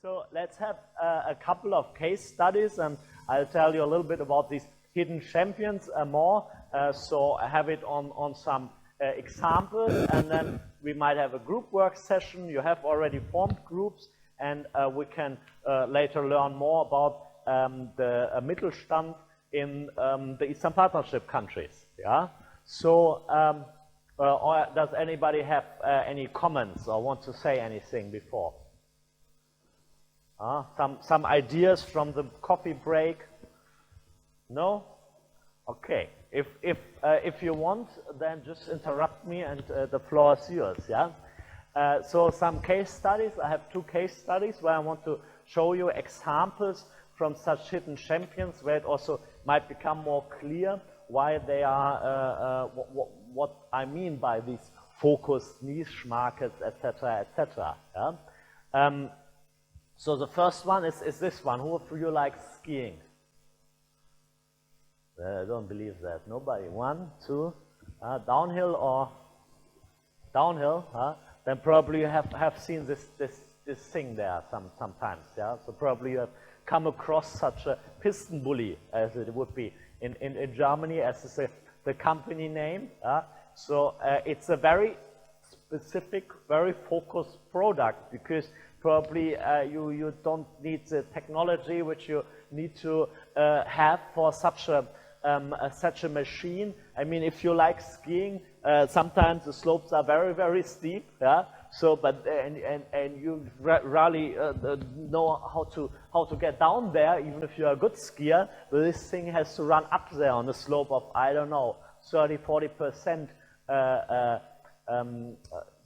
So let's have a couple of case studies, and I'll tell you a little bit about these hidden champions more. So I have it on some examples, and then we might have a group work session. You have already formed groups, and we can later learn more about the Mittelstand in the Eastern Partnership countries. Yeah. So, or does anybody have any comments or want to say anything before? Some ideas from the coffee break? No? Okay. If you want, then just interrupt me, and the floor is yours. Yeah. So some case studies. I have two case studies where I want to show you examples from such hidden champions, where it also might become more clear why they are, what I mean by these focused niche markets, etc., etc. Yeah? So the first one is this one. Who of you likes skiing? I don't believe that. Nobody. One, two. Downhill or downhill? Then probably you have seen this thing there sometimes. Yeah. So probably you have come across such a piston bully, as it would be in Germany, as is the company name. So it's a very specific, very focused product, because probably you don't need the technology which you need to have for such a machine. I mean, if you like skiing, sometimes the slopes are very, very steep. Yeah. So, but and you really know how to get down there, even if you're a good skier. But this thing has to run up there on a slope of, I don't know, 30–40%.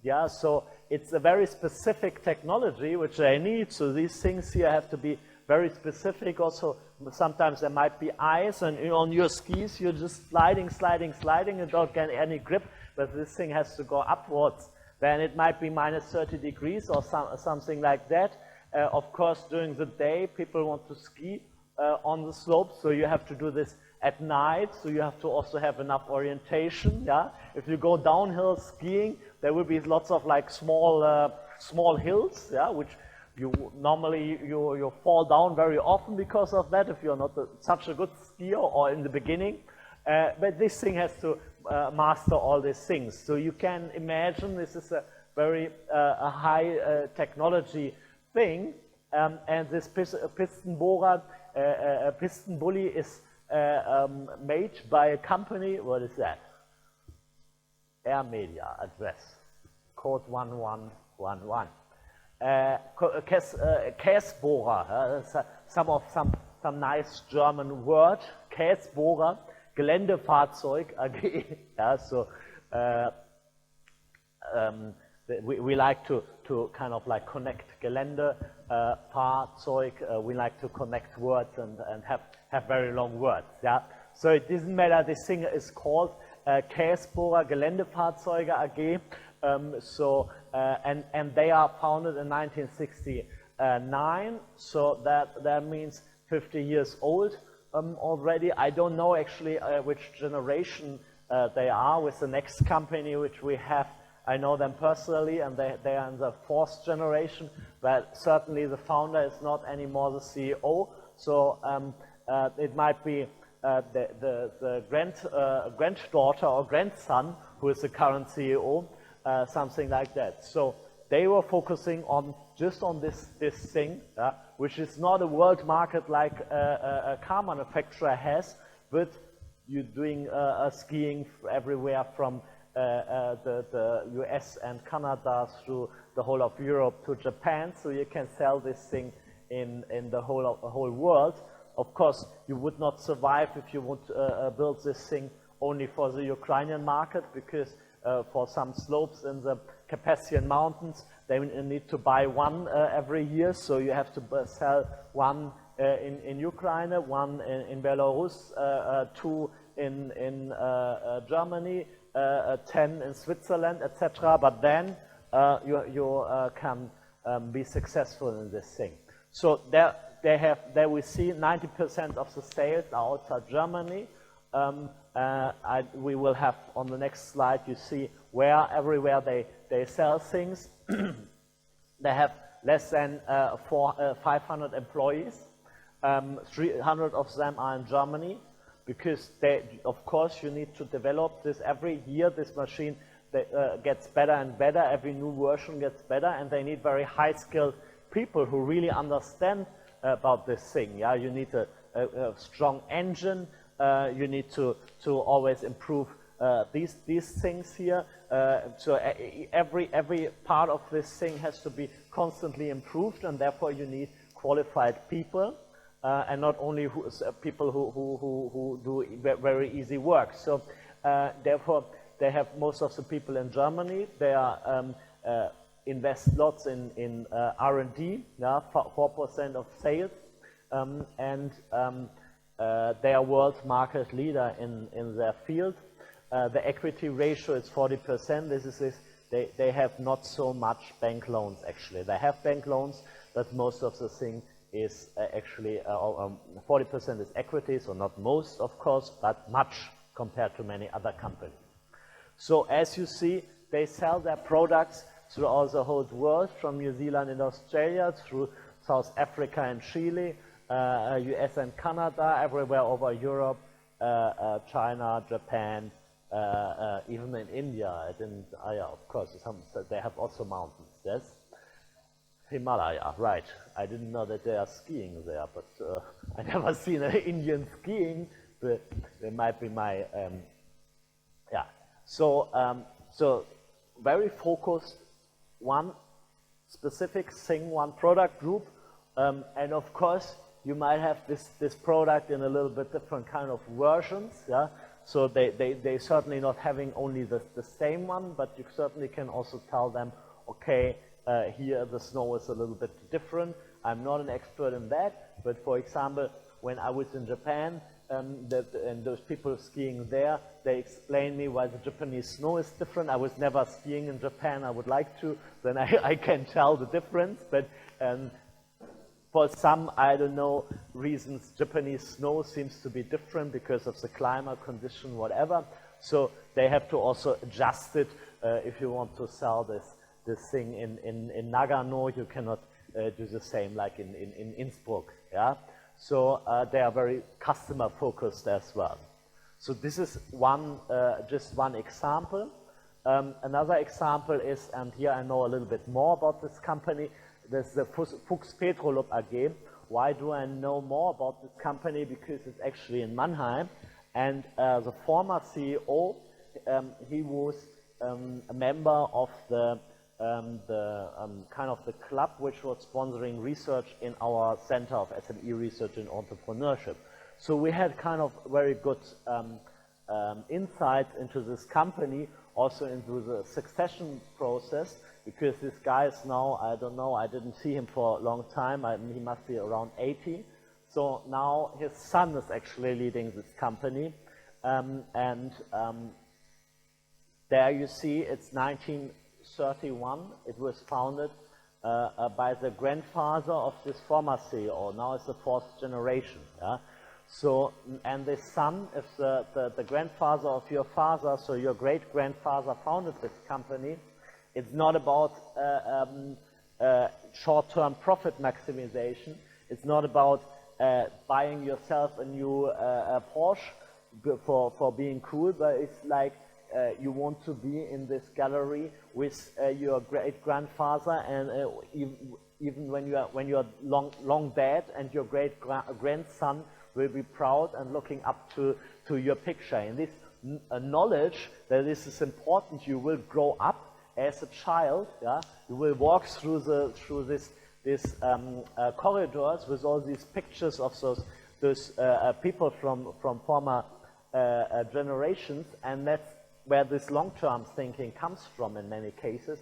Yeah, so it's a very specific technology which they need. So these things here have to be very specific. Also, sometimes there might be ice, and on your skis you're just sliding, you don't get any grip. But this thing has to go upwards. Then it might be -30 degrees or something like that. Of course, during the day, people want to ski on the slopes, so you have to do this at night, so you have to also have enough orientation. Yeah. If you go downhill skiing, there will be lots of like small hills, yeah, which you normally you fall down very often because of that if you're not such a good skier or in the beginning. But this thing has to master all these things. So you can imagine this is a very high technology thing, and this piston bully is made by a company. What is that? Air Media address, code 1111. Käsebohrer, some nice German word. Käsebohrer, Geländefahrzeug AG. Yeah, so we like to kind of like connect Gelände, Fahrzeug. We like to connect words and have very long words. Yeah. So it doesn't matter. This thing is called Käsebohrer Geländefahrzeuge AG. And they are founded in 1969. So that means 50 years old already. I don't know actually which generation they are with the next company which we have. I know them personally, and they are in the 4th generation, but certainly the founder is not anymore the CEO. So it might be the granddaughter or grandson who is the current CEO, something like that. So they were focusing on just on this thing, which is not a world market like a car manufacturer has, but you're doing skiing everywhere from the US and Canada through the whole of Europe to Japan, so you can sell this thing in the whole world. Of course, you would not survive if you would build this thing only for the Ukrainian market, because for some slopes in the Carpathian Mountains, they need to buy one every year, so you have to sell one in Ukraine, one in Belarus, 2 in Germany, 10 in Switzerland, etc. But then you can be successful in this thing. So there we see 90% of the sales are outside Germany. We will have on the next slide, you see where everywhere they sell things. They have less than 500 employees. 300 of them are in Germany, because of course you need to develop this every year. This machine gets better and better, every new version gets better, and they need very high-skilled people who really understand about this thing. Yeah, you need a strong engine, you need to always improve these things here. So every part of this thing has to be constantly improved, and therefore you need qualified people, and not only people who do very easy work. So therefore they have most of the people in Germany. They are invest lots in R&D, yeah, 4% of sales, and they are world market leader in their field. The equity ratio is 40%. They have not so much bank loans, actually. They have bank loans, but most of the thing is actually 40% is equity, so not most, of course, but much compared to many other companies. So as you see, they sell their products throughout the whole world, from New Zealand and Australia through South Africa and Chile, US and Canada, everywhere over Europe, China, Japan, even in India. Of course, they have also mountains, yes? Himalaya, right. I didn't know that they are skiing there, but I never seen an Indian skiing, but they might be my, yeah. So, so very focused, one specific thing, one product group, and of course you might have this product in a little bit different kind of versions, yeah. So they certainly not having only the same one, but you certainly can also tell them, okay, here the snow is a little bit different. I'm not an expert in that, but for example, when I was in Japan, and those people skiing there, they explained me why the Japanese snow is different. I was never skiing in Japan. I would like to. Then I can tell the difference. But for some, I don't know, reasons, Japanese snow seems to be different because of the climate condition, whatever. So they have to also adjust it. If you want to sell this thing in Nagano, you cannot do the same like in Innsbruck. Yeah. So they are very customer focused as well. So this is just one example. Another example is, and here I know a little bit more about this company, there's the Fuchs Petrolub AG. Why do I know more about this company? Because it's actually in Mannheim, and the former CEO, he was a member of the kind of the club which was sponsoring research in our Center of SME Research and Entrepreneurship. So we had kind of very good insight into this company, also into the succession process, because this guy is now, I don't know, I didn't see him for a long time, he must be around 80. So now his son is actually leading this company, there you see it's 1931. It was founded by the grandfather of this former CEO. Now it's the fourth generation. Yeah? So, and the son is the grandfather of your father, so your great-grandfather founded this company. It's not about short-term profit maximization. It's not about buying yourself a new Porsche for being cool, but it's like you want to be in this gallery with your great-grandfather, and even when you're long dead, and your great-grandson will be proud and looking up to your picture. And this knowledge that this is important, you will grow up as a child. Yeah, you will walk through these corridors with all these pictures of those people from former generations, and that's where this long-term thinking comes from in many cases.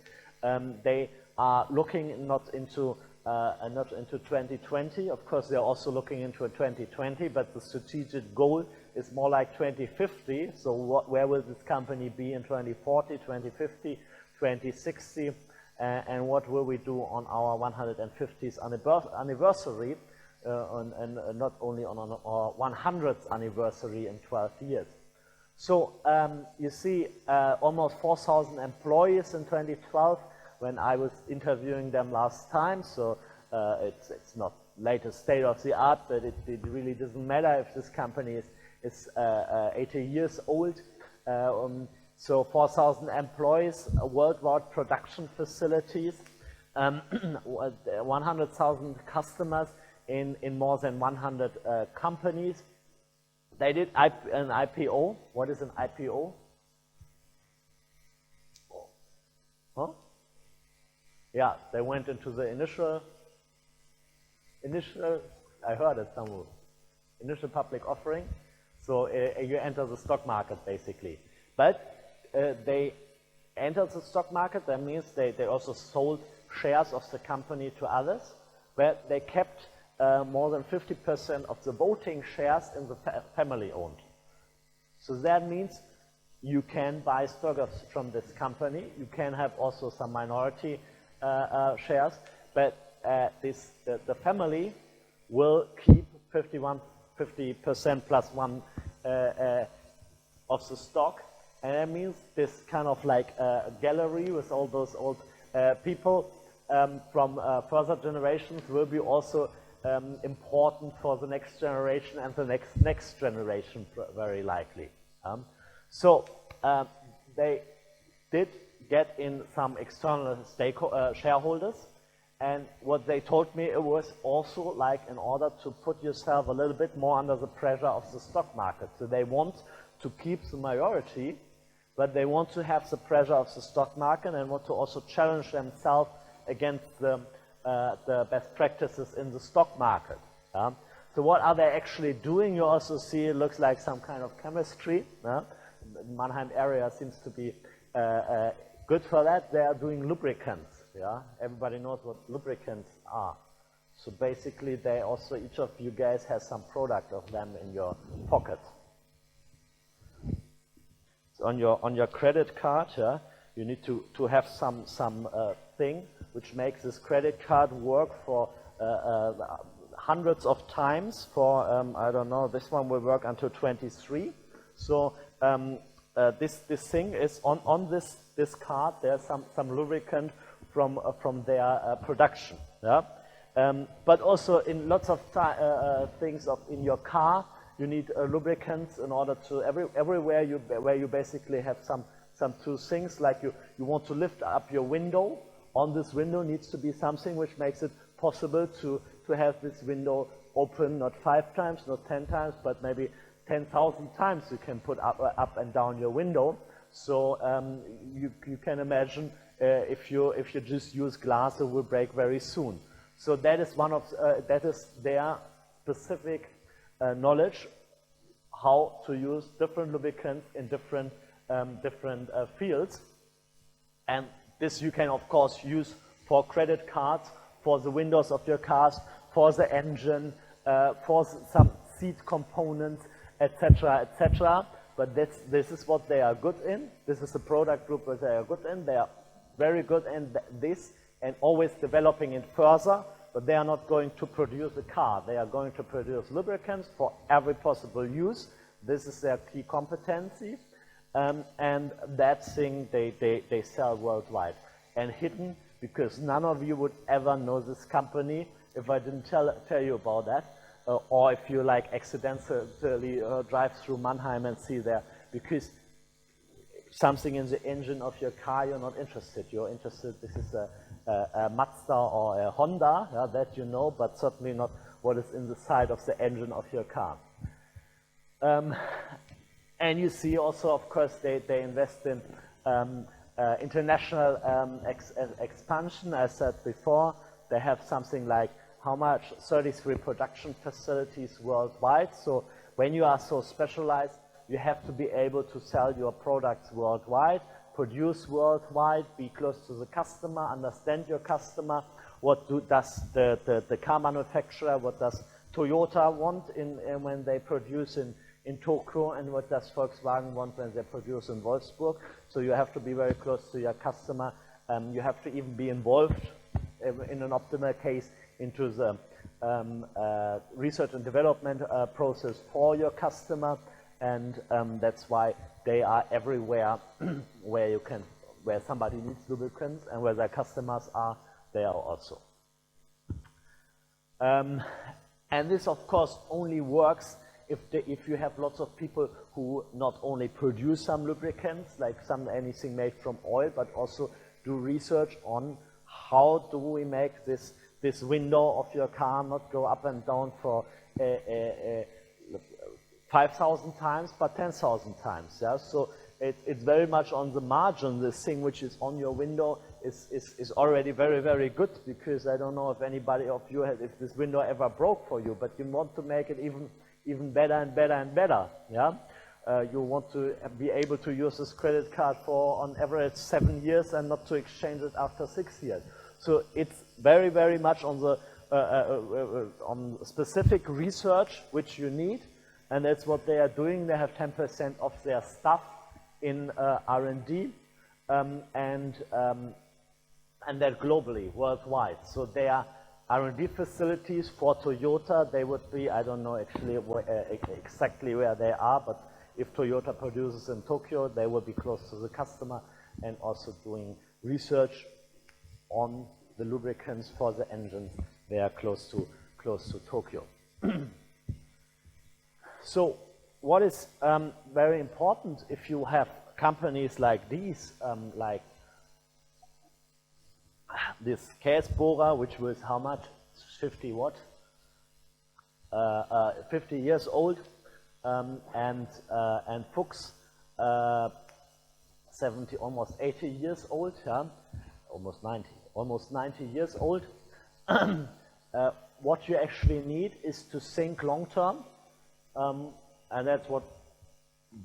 They are looking not into 2020. Of course, they're also looking into 2020, but the strategic goal is more like 2050. So where will this company be in 2040, 2050, 2060? And what will we do on our 150th anniversary, and not only on our 100th anniversary in 12 years. So you see almost 4,000 employees in 2012, when I was interviewing them last time, so it's not latest state of the art, but it really doesn't matter if this company is 80 years old. So 4,000 employees, worldwide production facilities, 100,000 customers in more than 100 companies. They did an IPO. What is an IPO? Huh? Yeah, they went into the initial, I heard it somewhere, initial public offering. So you enter the stock market basically. But they entered the stock market, that means they also sold shares of the company to others, where they kept more than 50% of the voting shares in the family owned. So that means you can buy stocks from this company, you can have also some minority shares, but the family will keep 50% plus one of the stock, and that means this kind of like gallery with all those old people from further generations will be also important for the next generation and the next generation very likely. So they did get in some external shareholders, and what they told me, it was also like in order to put yourself a little bit more under the pressure of the stock market. So they want to keep the majority, but they want to have the pressure of the stock market and want to also challenge themselves against the best practices in the stock market. So what are they actually doing? You also see it looks like some kind of chemistry. The Mannheim area seems to be good for that. They are doing lubricants. Yeah, everybody knows what lubricants are. So basically, they also, each of you guys has some product of them in your pocket. So on your credit card, yeah, you need to have some thing which makes this credit card work for hundreds of times. For I don't know, this one will work until 23. So this thing is on this card. There's some lubricant from their production. Yeah. But also in lots of things in your car, you need lubricants in order to everywhere where you basically have some two things, like you want to lift up your window. On this window needs to be something which makes it possible to have this window open not 5 times, not 10 times, but maybe 10,000 times you can put up and down your window. So you can imagine if you just use glass, it will break very soon. So that is that is their specific knowledge how to use different lubricants in different fields, and this you can of course use for credit cards, for the windows of your cars, for the engine, for some seat components, etc., etc. But this is what they are good in. This is a product group that they are good in. They are very good in this and always developing it further. But they are not going to produce a car. They are going to produce lubricants for every possible use. This is their key competency. And that thing they sell worldwide. And hidden, because none of you would ever know this company if I didn't tell you about that. Or if you like accidentally drive through Mannheim and see there, because something in the engine of your car, you're not interested. You're interested, this is a Mazda or a Honda, yeah, that you know, but certainly not what is in the side of the engine of your car. And you see also, of course, they invest in international expansion. As said before, they have something like how much? 33 production facilities worldwide. So when you are so specialized, you have to be able to sell your products worldwide, produce worldwide, be close to the customer, understand your customer. What does the car manufacturer, what does Toyota want when they produce in Tokyo, and what does Volkswagen want when they produce in Wolfsburg? So you have to be very close to your customer. You have to even be involved in an optimal case into the research and development process for your customer, and that's why they are everywhere where you can where somebody needs lubricants and where their customers are, they are also. And this, of course, only works if you have lots of people who not only produce some lubricants, like anything made from oil, but also do research on how do we make this window of your car not go up and down for 5,000 times, but 10,000 times. Yeah? So it's very much on the margin. This thing which is on your window is already very, very good, because I don't know if anybody of you has, if this window ever broke for you, but you want to make it even better and better and better. Yeah? You want to be able to use this credit card for on average 7 years and not to exchange it after 6 years. So it's very, very much on the on specific research which you need, and that's what they are doing. They have 10% of their staff in R&D, and that globally, worldwide. So they are R&D facilities for Toyota. They would be, I don't know actually exactly where they are, but if Toyota produces in Tokyo, they will be close to the customer and also doing research on the lubricants for the engines. They are close to Tokyo. So what is very important if you have companies like these, like this Käsbohrer, which was how much? 50 what? 50 years old, and Fuchs, 70, almost 80 years old, yeah? almost 90 years old. What you actually need is to think long term, and that's what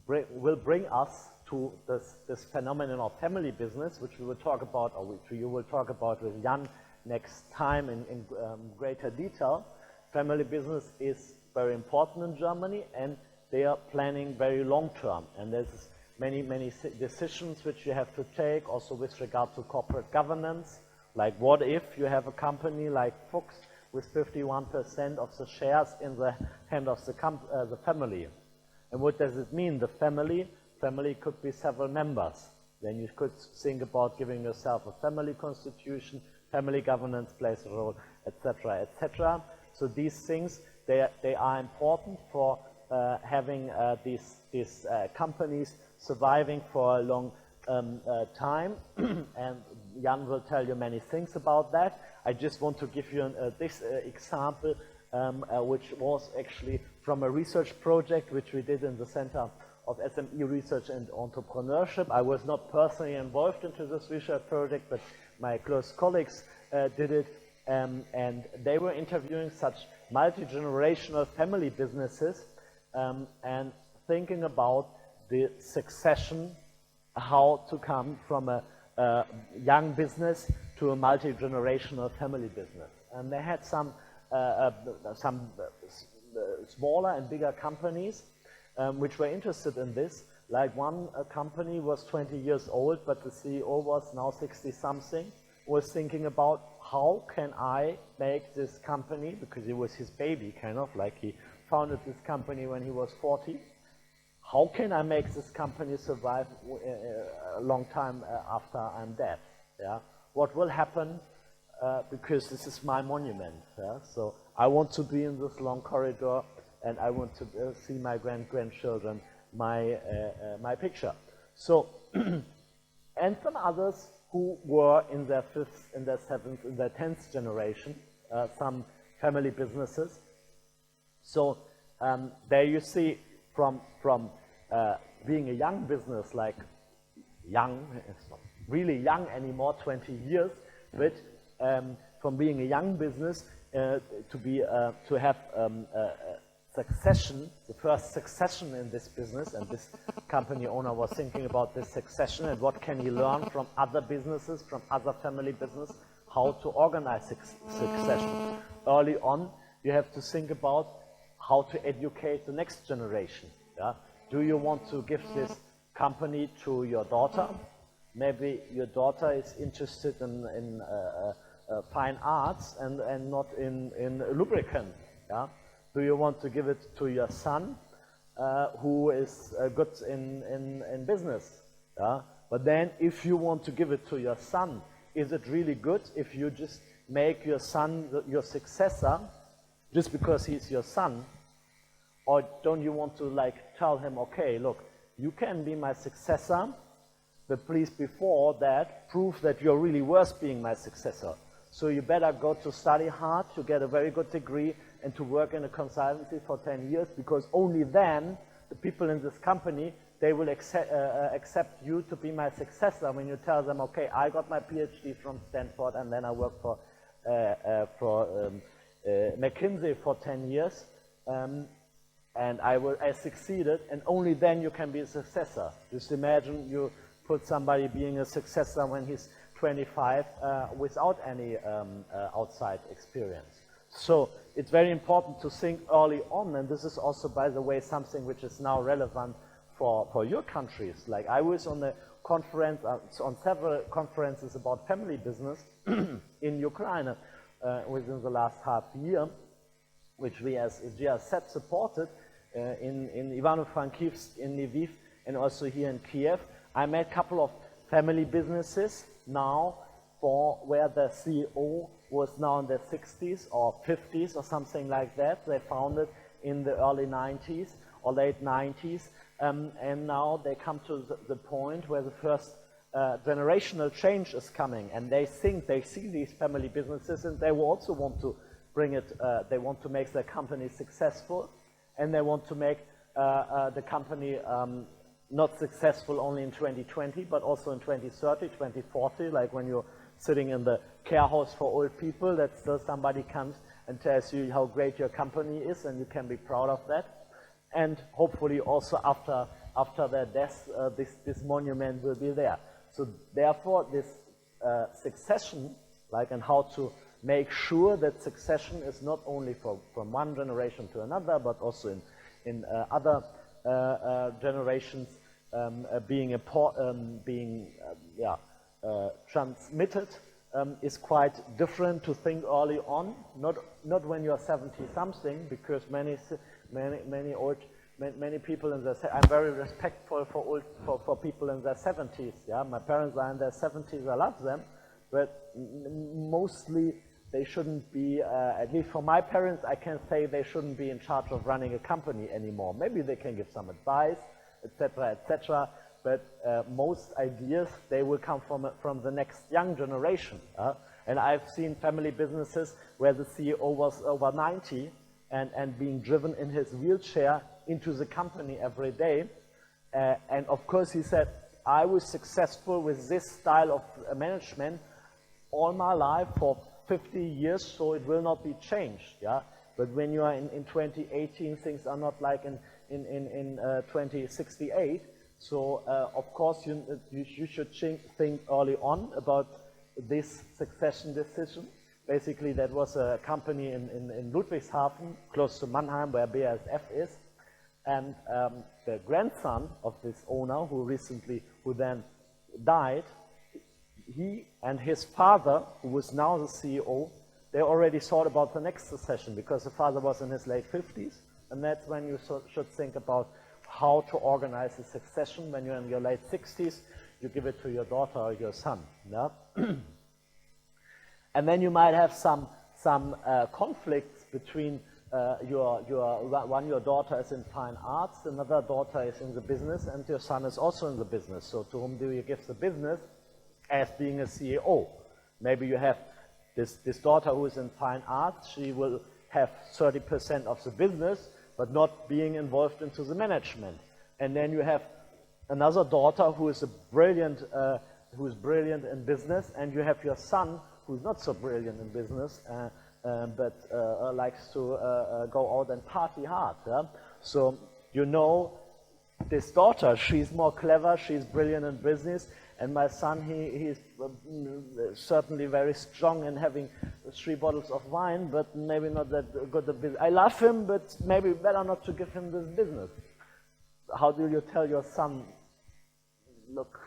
will bring us to this phenomenon of family business, which we will talk about, or which you will talk about with Jan next time in greater detail. Family business is very important in Germany, and they are planning very long term, and there's many decisions which you have to take, also with regard to corporate governance. Like, what if you have a company like Fuchs with 51% of the shares in the hand of the family? And what does it mean? The family could be several members. Then you could think about giving yourself a family constitution, family governance plays a role, etc., etc. So these things, they are important for having these companies surviving for a long time, and Jan will tell you many things about that. I just want to give you this example, which was actually from a research project which we did in the Center of SME Research and Entrepreneurship. I was not personally involved into this research project, but my close colleagues did it, and they were interviewing such multi-generational family businesses and thinking about the succession, how to come from a young business to a multi-generational family business. And they had some smaller and bigger companies which were interested in this. Like one company was 20 years old, but the CEO was now 60-something, was thinking about how can I make this company, because it was his baby, kind of like he founded this company when he was 40. How can I make this company survive a long time after I'm dead? Yeah? What will happen? Because this is my monument. Yeah? So I want to be in this long corridor, and I want to see my grandchildren, my picture. So, and some others who were in their 5th, in their 7th, in their 10th generation, some family businesses. So there you see from being a young business, like young, it's not really young anymore, 20 years, but from being a young business to have succession, the first succession in this business, and this company owner was thinking about this succession and what can he learn from other businesses, from other family business, how to organize succession. Early on, you have to think about how to educate the next generation. Yeah? Do you want to give this company to your daughter? Maybe your daughter is interested in fine arts and not in lubricant. Yeah? Do you want to give it to your son who is good in business? Yeah? But then if you want to give it to your son, is it really good if you just make your son your successor just because he's your son? Or don't you want to like tell him, okay, look, you can be my successor, but please before that, prove that you're really worth being my successor. So you better go to study hard, to get a very good degree, and to work in a consultancy for 10 years, because only then the people in this company, they will accept you to be my successor when you tell them, okay, I got my PhD from Stanford and then I worked for McKinsey for 10 years and I succeeded, and only then you can be a successor. Just imagine you put somebody being a successor when he's 25 without any outside experience. So it's very important to think early on, and this is also, by the way, something which is now relevant for your countries. Like I was on a conference, on several conferences about family business in Ukraine within the last half year, which we as GRZ supported in Ivano-Frankivsk, in Lviv, and also here in Kiev. I met a couple of family businesses now where the CEO was now in their 60s or 50s or something like that. They founded in the early 90s or late 90s, and now they come to the point where the first generational change is coming, and they see these family businesses, and they will also want to bring it, they want to make their company successful, and they want to make the company not successful only in 2020, but also in 2030, 2040, like when you're sitting in the care house for old people, that still somebody comes and tells you how great your company is, and you can be proud of that. And hopefully also after their death, this monument will be there. So therefore, this succession, like, and how to make sure that succession is not only from one generation to another, but also in other generations being transmitted, is quite different to think early on. Not when you're 70-something, because many people in their, I'm very respectful for people in their 70s. Yeah, my parents are in their 70s. I love them, but mostly they shouldn't be. At least for my parents, I can say they shouldn't be in charge of running a company anymore. Maybe they can give some advice, etc., etc. But most ideas, they will come from the next young generation. And I've seen family businesses where the CEO was over 90 and being driven in his wheelchair into the company every day. And of course he said, I was successful with this style of management all my life for 50 years, so it will not be changed. Yeah? But when you are in 2018, things are not like in 2068. So of course you should think early on about this succession decision. Basically that was a company in Ludwigshafen, close to Mannheim, where BASF is. And the grandson of this owner, who then died, he and his father, who was now the CEO, they already thought about the next succession, because the father was in his late 50s, and that's when you should think about how to organize a succession. When you're in your late 60s, you give it to your daughter or your son. Yeah? And then you might have some conflicts between your daughter is in fine arts, another daughter is in the business, and your son is also in the business. So to whom do you give the business as being a CEO? Maybe you have this daughter who is in fine arts, she will have 30% of the business, but not being involved into the management. And then you have another daughter who is brilliant in business, and you have your son who's not so brilliant in business, but likes to go out and party hard. Yeah? So you know, this daughter, she's more clever, she's brilliant in business, and my son, he's certainly very strong in having 3 bottles of wine, but maybe not that good at business. I love him, but maybe better not to give him this business. How do you tell your son, look,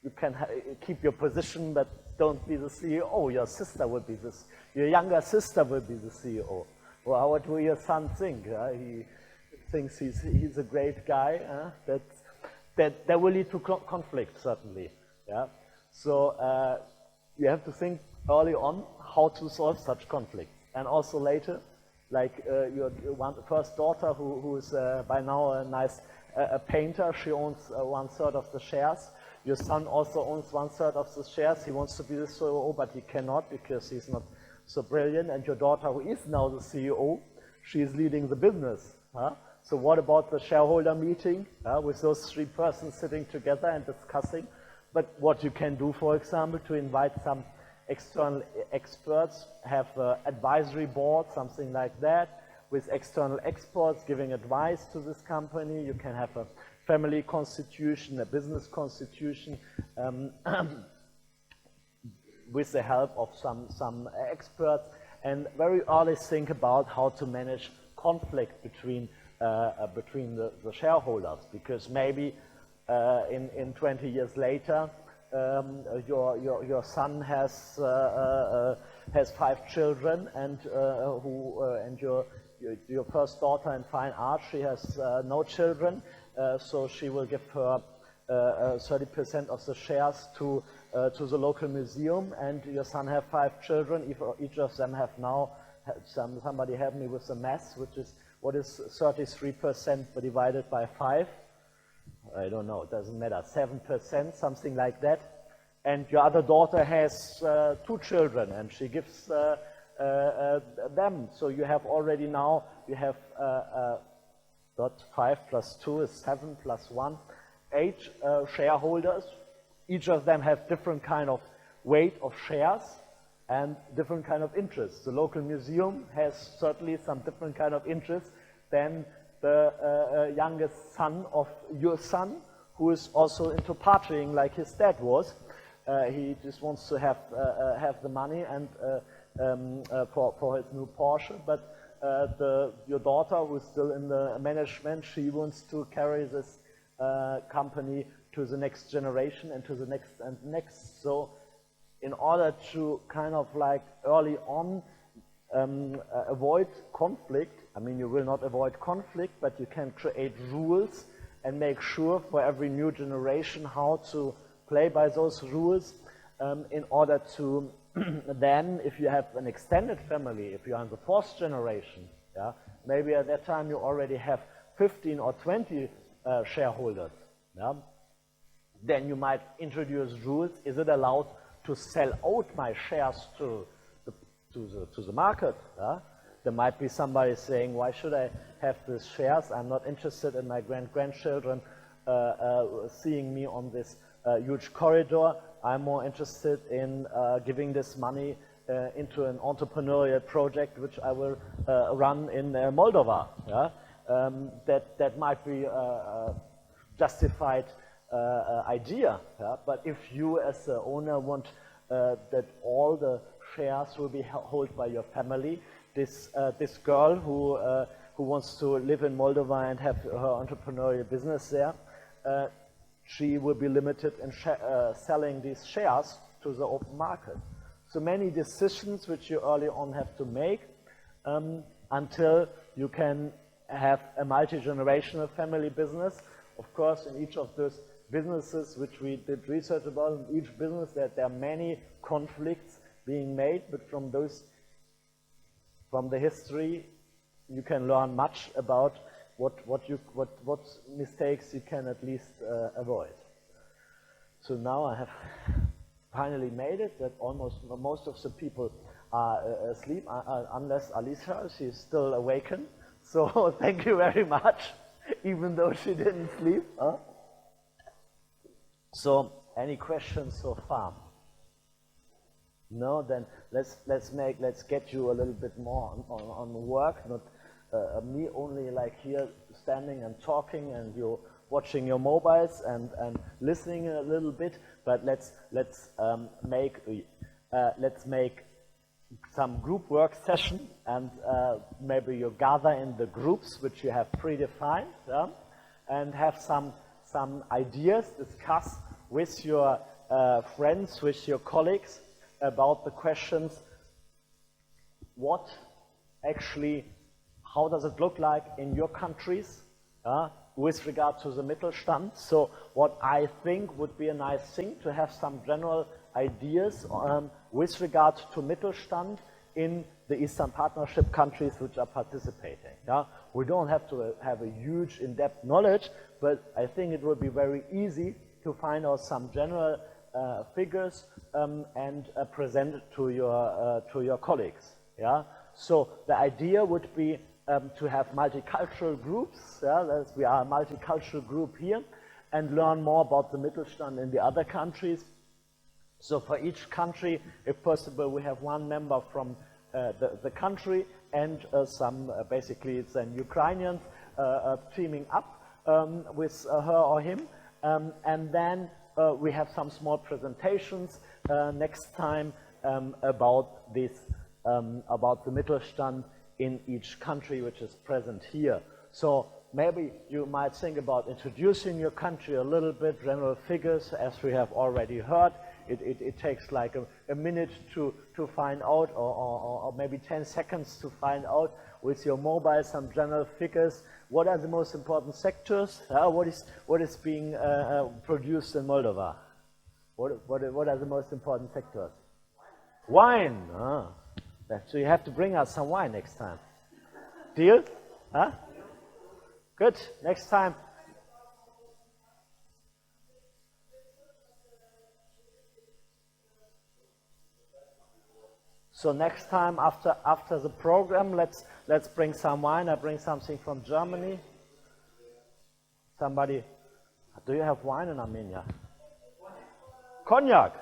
you can keep your position, but don't be the CEO. Your sister will be this. Your younger sister will be the CEO. Well, what will your son think? He thinks he's a great guy. that will lead to conflict, certainly. Yeah? So you have to think early on how to solve such conflicts. And also later, like your first daughter, who is by now a nice painter, she owns 1/3 of the shares. Your son also owns 1/3 of the shares. He wants to be the CEO, but he cannot because he's not so brilliant. And your daughter, who is now the CEO, she is leading the business. Huh? So what about the shareholder meeting with those 3 persons sitting together and discussing? But what you can do, for example, to invite some external experts, have an advisory board, something like that, with external experts giving advice to this company. You can have a family constitution, a business constitution, with the help of some experts, and very early think about how to manage conflict between the shareholders, because maybe in 20 years later, your son has 5 children, and your first daughter in fine art, she has no children, so she will give her 30% of the shares to the local museum, and your son have 5 children. If each of them have now, somebody help me with the math, which is, what is 33% divided by 5? I don't know, it doesn't matter, 7%, something like that. And your other daughter has 2 children, and she gives them. So you have already now, you have 5 plus 2 is 7 plus 1, 8 shareholders. Each of them have different kind of weight of shares and different kind of interests. The local museum has certainly some different kind of interests than the youngest son of your son, who is also into partying like his dad was. He just wants to have the money and for his new Porsche, but your daughter, who is still in the management, she wants to carry this company to the next generation and to the next and next. So in order to kind of like early on avoid conflict, I mean, you will not avoid conflict, but you can create rules and make sure for every new generation how to play by those rules, in order to then, if you have an extended family, if you are in the 4th generation, yeah, maybe at that time you already have 15 or 20 shareholders, yeah, then you might introduce rules. Is it allowed to sell out my shares to the market? Yeah? There might be somebody saying, why should I have these shares? I'm not interested in my grandchildren seeing me on this huge corridor. I'm more interested in giving this money into an entrepreneurial project which I will run in Moldova. Yeah? That might be a justified idea, yeah? But if you as the owner want that all the shares will be held by your family, this girl who wants to live in Moldova and have her entrepreneurial business there, she will be limited in selling these shares to the open market. So many decisions which you early on have to make until you can have a multi-generational family business. Of course, in each of those businesses which we did research about, in each business there are many conflicts being made, but from the history you can learn much about what mistakes you can at least avoid. So now I have finally made it that most of the people are asleep, unless Alicia, she's still awakened. So thank you very much, even though she didn't sleep. Huh? So any questions so far? No, then let's get you a little bit more on work, not me only like here standing and talking and you're watching your mobiles and listening a little bit, but let's make some group work session, and maybe you gather in the groups which you have predefined, yeah? And have some ideas, discuss with your friends, with your colleagues about the questions, what actually, how does it look like in your countries? with regard to the Mittelstand. So what I think would be a nice thing to have some general ideas with regard to Mittelstand in the Eastern Partnership countries which are participating. We don't have to have a huge in-depth knowledge, but I think it would be very easy to find out some general figures and present it to your colleagues. So the idea would be to have multicultural groups, we are a multicultural group here, and learn more about the Mittelstand in the other countries. So for each country, if possible, we have one member from the country and some, basically it's then Ukrainians teaming up with her or him, and then we have some small presentations next time about this, about the Mittelstand in each country which is present here. So maybe you might think about introducing your country a little bit, general figures, as we have already heard. It takes like a minute to find out, or maybe 10 seconds to find out with your mobile some general figures. What are the most important sectors? What is being produced in Moldova? What are the most important sectors? Wine. So you have to bring us some wine next time. Deal? Good. Next time. So next time after the program, let's bring some wine. I bring something from Germany. Somebody, do you have wine in Armenia? Cognac.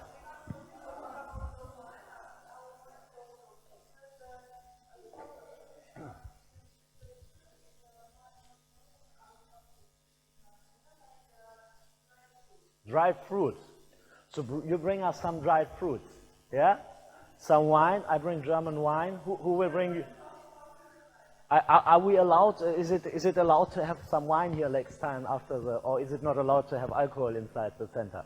Dried fruits. So you bring us some dried fruits, yeah? Some wine. I bring German wine. Who will bring you? Are we allowed? Is it allowed to have some wine here next time after the? Or is it not allowed to have alcohol inside the center?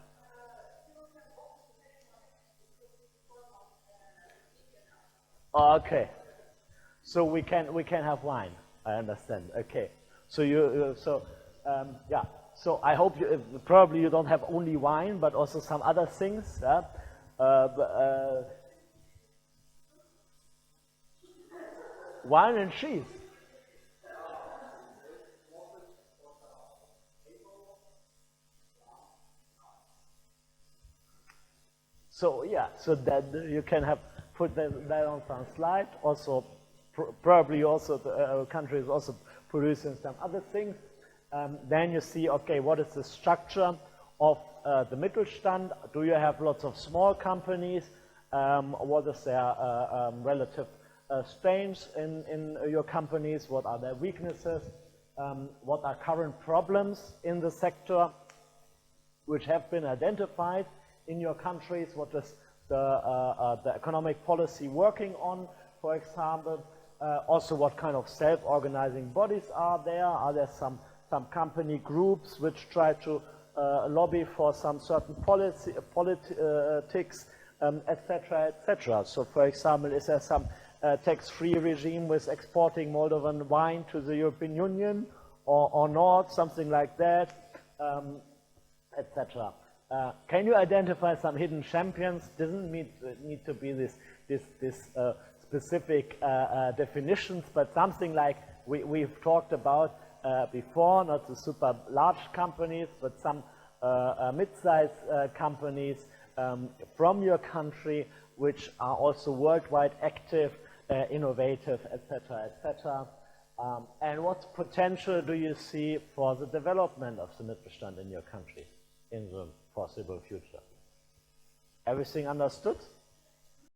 Okay. So we can have wine. I understand. Okay. So yeah. So I hope probably you don't have only wine, but also some other things. Yeah? Wine and cheese. So yeah, so that you can have put that on some slide. Also, probably also the country is also producing some other things. Then you see, okay, what is the structure of the Mittelstand? Do you have lots of small companies? What is their relative strengths in your companies? What are their weaknesses? What are current problems in the sector which have been identified in your countries? What is the economic policy working on, for example? Also, what kind of self-organizing bodies are there? Are there some company groups which try to lobby for some certain politics, etc., etc. So, for example, is there some tax-free regime with exporting Moldovan wine to the European Union or not, something like that, etc. Can you identify some hidden champions? Doesn't need to be this specific definitions, but something like we've talked about before, not the super large companies, but some mid-sized companies from your country which are also worldwide active, innovative, etc., etc. And what potential do you see for the development of the Mittelstand in your country in the possible future? Everything understood?